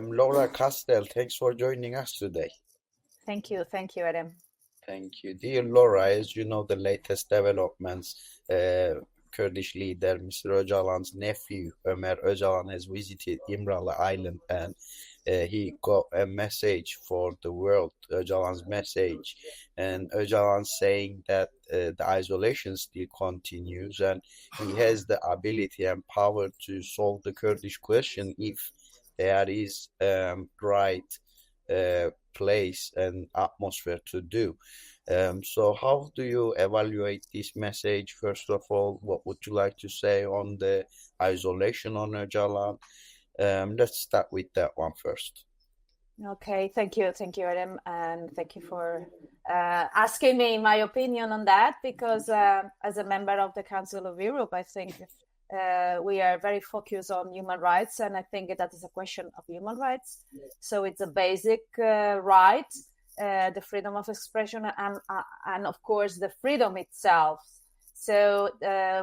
Laura Castel, thanks for joining us today. Thank you, Erem. Thank you. Dear Laura, as you know, the latest developments, Kurdish leader Mr. Öcalan's nephew, Ömer Öcalan, has visited İmralı Island and he got a message for the world, Öcalan's message. And Öcalan saying that the isolation still continues and he has the ability and power to solve the Kurdish question if there is right place and atmosphere to do. So how do you evaluate this message? First of all, what would you like to say on the isolation on Öcalan? Let's start with that one first. Okay, thank you, Erem, and thank you for asking me my opinion on that, because as a member of the Council of Europe, I think we are very focused on human rights, and I think that is a question of human rights. So it's a basic right, the freedom of expression, and of course the freedom itself. So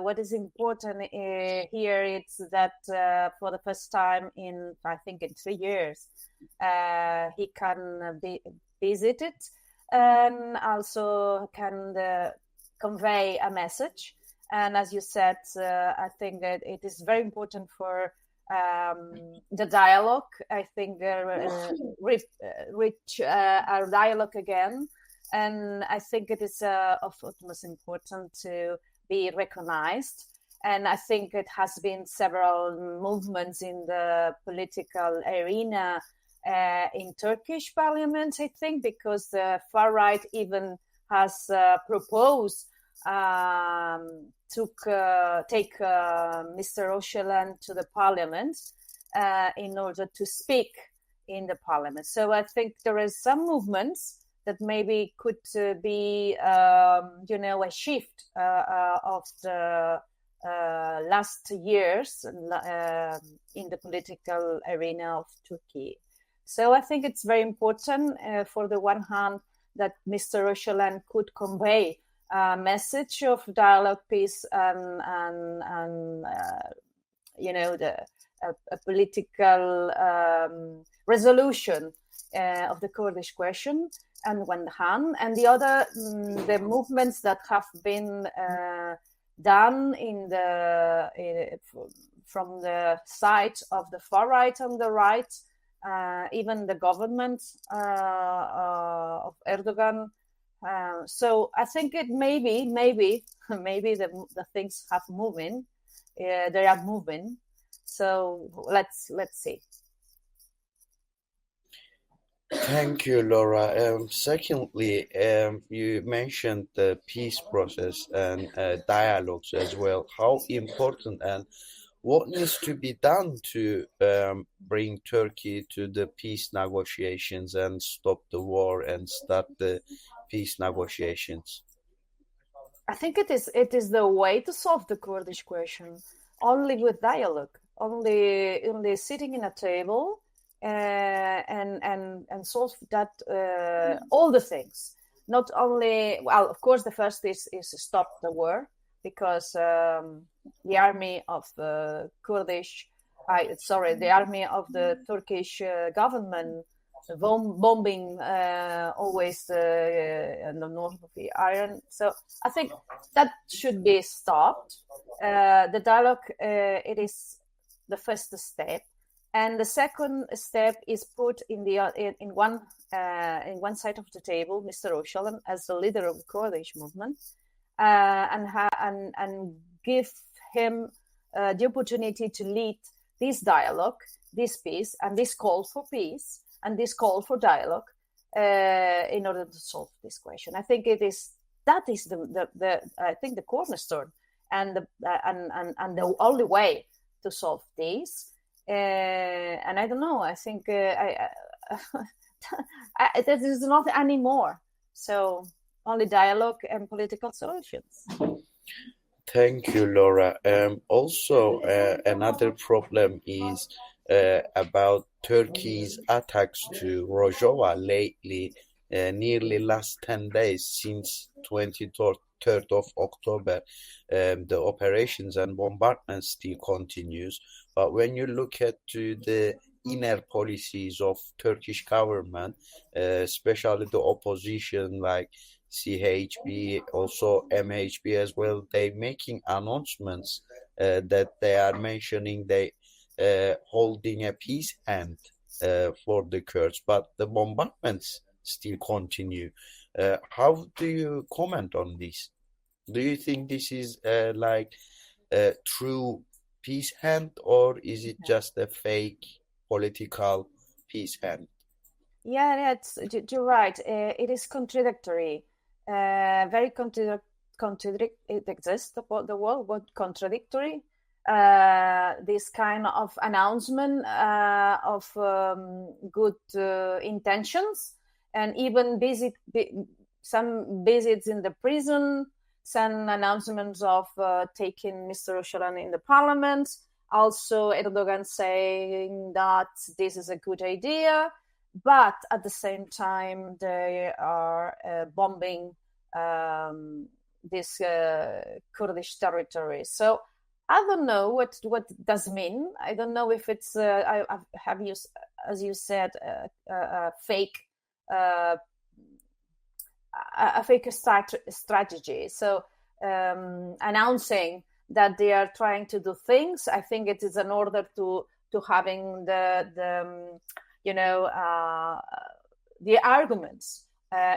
what is important here is that for the first time in 3 years, he can be visited and also can convey a message. And as you said, I think that it is very important for the dialogue. I think reach our dialogue again. And I think it is of utmost importance to be recognized. And I think it has been several movements in the political arena in Turkish parliament, I think, because the far right even has proposed take Mr. Öcalan to the parliament in order to speak in the parliament. So I think there is some movements that maybe could be, a shift of the last years in the political arena of Turkey. So I think it's very important, for the one hand, that Mr. Öcalan could convey a message of dialogue, peace, and a political resolution of the Kurdish question, on one hand, and the other, the movements that have been done from the side of the far right and the right, even the government of Erdogan. So I think it maybe the things have moving. They are moving. So let's see. Thank you, Laura. Secondly, you mentioned the peace process and dialogues as well. How important and what needs to be done to bring Turkey to the peace negotiations and stop the war and start the peace negotiations? I think it is the way to solve the Kurdish question. Only with dialogue, only sitting in a table and solve that, all the things. Not only, well, of course, the first is to stop the war, because the army of the army of the Turkish government bombing always in the north of Iran. So I think that should be stopped. The dialogue, it is the first step, and the second step is put in one side of the table, Mr. Öcalan as the leader of the Kurdish movement, and give him the opportunity to lead this dialogue, this peace, and this call for peace, and this call for dialogue in order to solve this question. I think that is the cornerstone and the only way to solve this. And I don't know. I think that is not anymore. So only dialogue and political solutions. Thank you, Laura. Also, another problem is about Turkey's attacks to Rojava lately, nearly last 10 days since 23rd of October. The operations and bombardment still continues. But when you look at the inner policies of Turkish government, especially the opposition like CHP, also MHP as well. They making announcements that they are mentioning they holding a peace hand for the Kurds, but the bombardments still continue. How do you comment on this? Do you think this is like a true peace hand, or is it just a fake political peace hand? Yeah, you're right. It is contradictory. Very it exists, the word, what contradictory. This kind of announcement of good intentions, and even some visits in the prison, some announcements of taking Mr. Öcalan in the parliament. Also, Erdogan saying that this is a good idea, but at the same time, they are bombing this Kurdish territory. So I don't know what does mean. I don't know if it's I have used, as you said, a fake strategy. So announcing that they are trying to do things, I think it is in order to having the arguments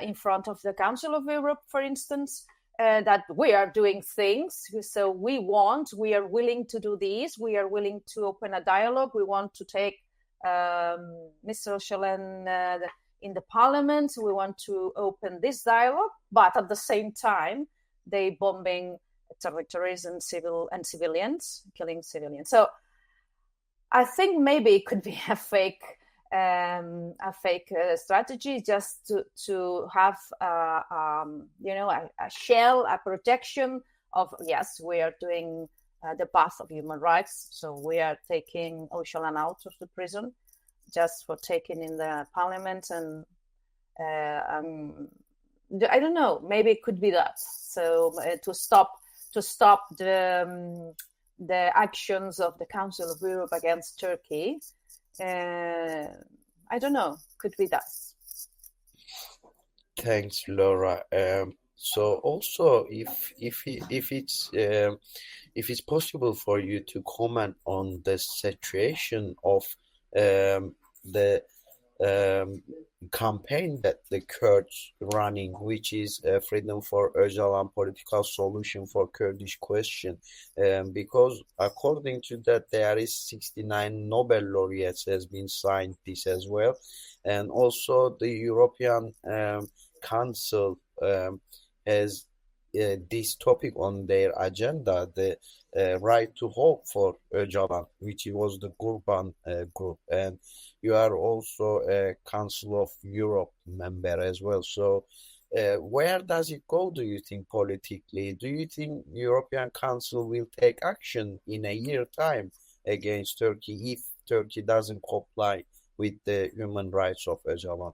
in front of the Council of Europe, for instance, that we are doing things. So we are willing to do this. We are willing to open a dialogue. We want to take Mr. Öcalan in the parliament. We want to open this dialogue, but at the same time, they bombing territories and civilians, killing civilians. So I think maybe it could be a fake strategy, just to have a shell, a protection of, yes, we are doing the path of human rights. So we are taking Öcalan out of the prison just for taking in the parliament, and I don't know, maybe it could be that. So to stop the actions of the Council of Europe against Turkey. I don't know, could be that. Thanks, Laura. So also, if it's possible for you to comment on the situation of the campaign that the Kurds running, which is Freedom for Öcalan, political solution for Kurdish question, because according to that there is 69 Nobel laureates has been signed this as well, and also the European Council has this topic on their agenda, the right to hope for Öcalan, which was the Gurban group, and you are also a Council of Europe member as well. So where does it go, do you think, politically? Do you think European Council will take action in a year time against Turkey if Turkey doesn't comply with the human rights of Öcalan?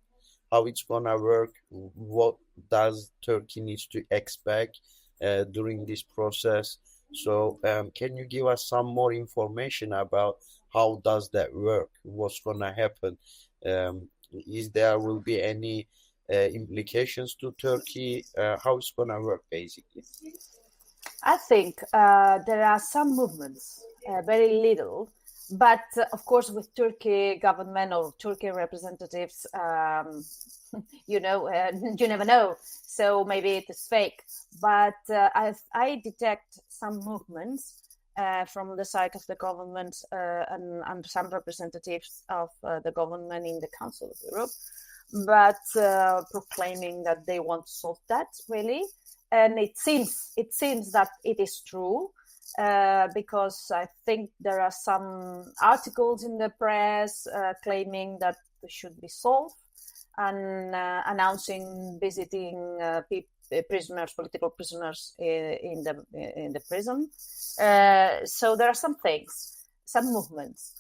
How it's gonna work? What does Turkey needs to expect during this process? So can you give us some more information about how does that work? What's gonna happen? Is there will be any implications to Turkey? How it's gonna work basically? I think there are some movements, very little, but of course with Turkey government or Turkey representatives, you never know. So maybe it is fake, but I detect some movements from the side of the government and some representatives of the government in the Council of Europe, but proclaiming that they want to solve that, really. And it seems that it is true, because I think there are some articles in the press claiming that it should be solved, and announcing visiting political prisoners in the prison. So there are some things, some movements.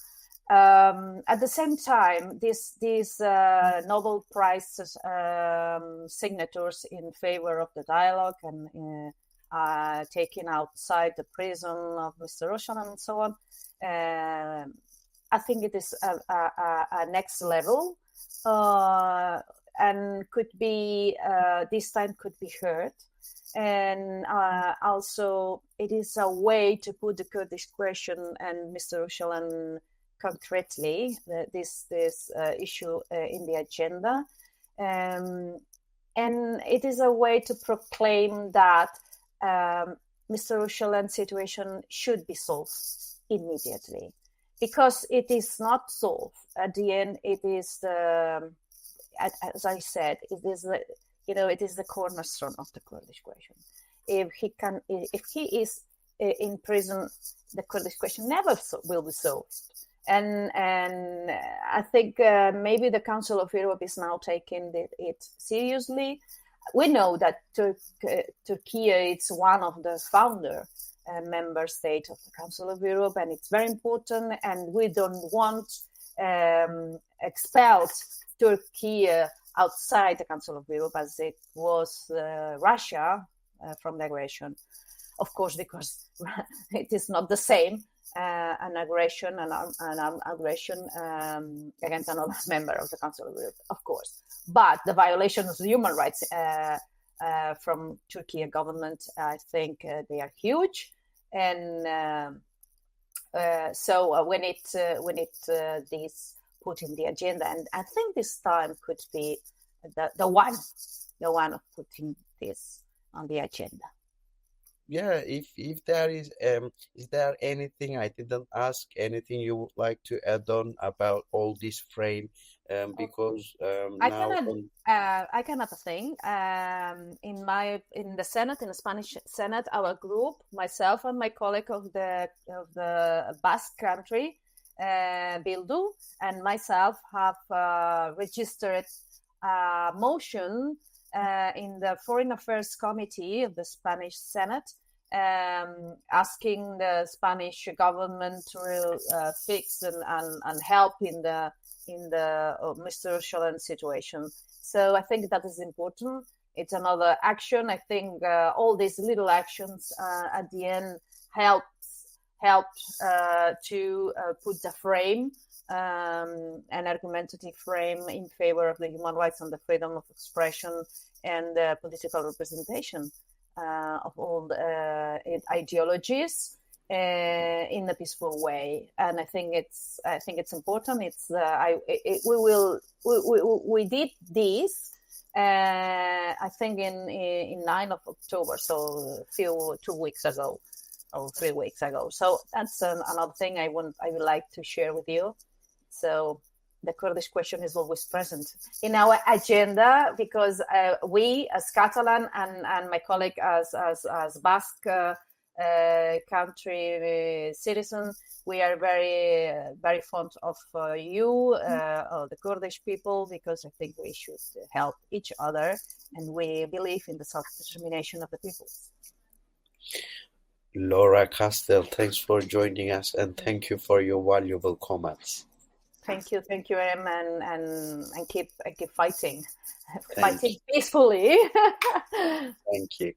At the same time, these Nobel Prize signatures in favor of the dialogue and taking outside the prison of Mr. Öcalan and so on, I think it is a next level, and could be this time could be heard. And also, it is a way to put the Kurdish question and Mr. Öcalan concretely this issue in the agenda, and it is a way to proclaim that Mr. Öcalan's situation should be solved immediately, because it is not solved. At the end, it is as I said, it is the it is the cornerstone of the Kurdish question. If he is in prison, the Kurdish question never will be solved. And I think maybe the Council of Europe is now taking it seriously. We know that Turkey is one of the founder member states of the Council of Europe, and it's very important. And we don't want expelled Turkey outside the Council of Europe, as it was Russia from the aggression. Of course, because it is not the same an aggression against another member of the Council of Europe, of course. But the violations of human rights from Turkey government, I think they are huge. And so when it this put in the agenda, and I think this time could be the one of putting this on the agenda. Yeah, if there is there anything I didn't ask, anything you would like to add on about all this frame? Because I now cannot think. In the Senate, in the Spanish Senate, our group, myself and my colleague of the Basque country, Bildu, and myself have registered a motion in the Foreign Affairs Committee of the Spanish Senate, asking the Spanish government to fix and help in the Mr. Öcalan situation. So I think that is important. It's another action. I think all these little actions at the end helped to put the frame, an argumentative frame in favor of the human rights and the freedom of expression and the political representation of all the ideologies in a peaceful way. And I think it's important. We did this. I think in 9 of October, so 2 weeks ago. Or 3 weeks ago. So that's another thing I would like to share with you. So the Kurdish question is always present in our agenda, because we, as Catalan and my colleague as Basque country citizen, we are very very fond of you, the Kurdish people, because I think we should help each other, and we believe in the self-determination of the peoples. Laura Castel, thanks for joining us, and thank you for your valuable comments. Thank you, Erem, and keep fighting peacefully. Thank you.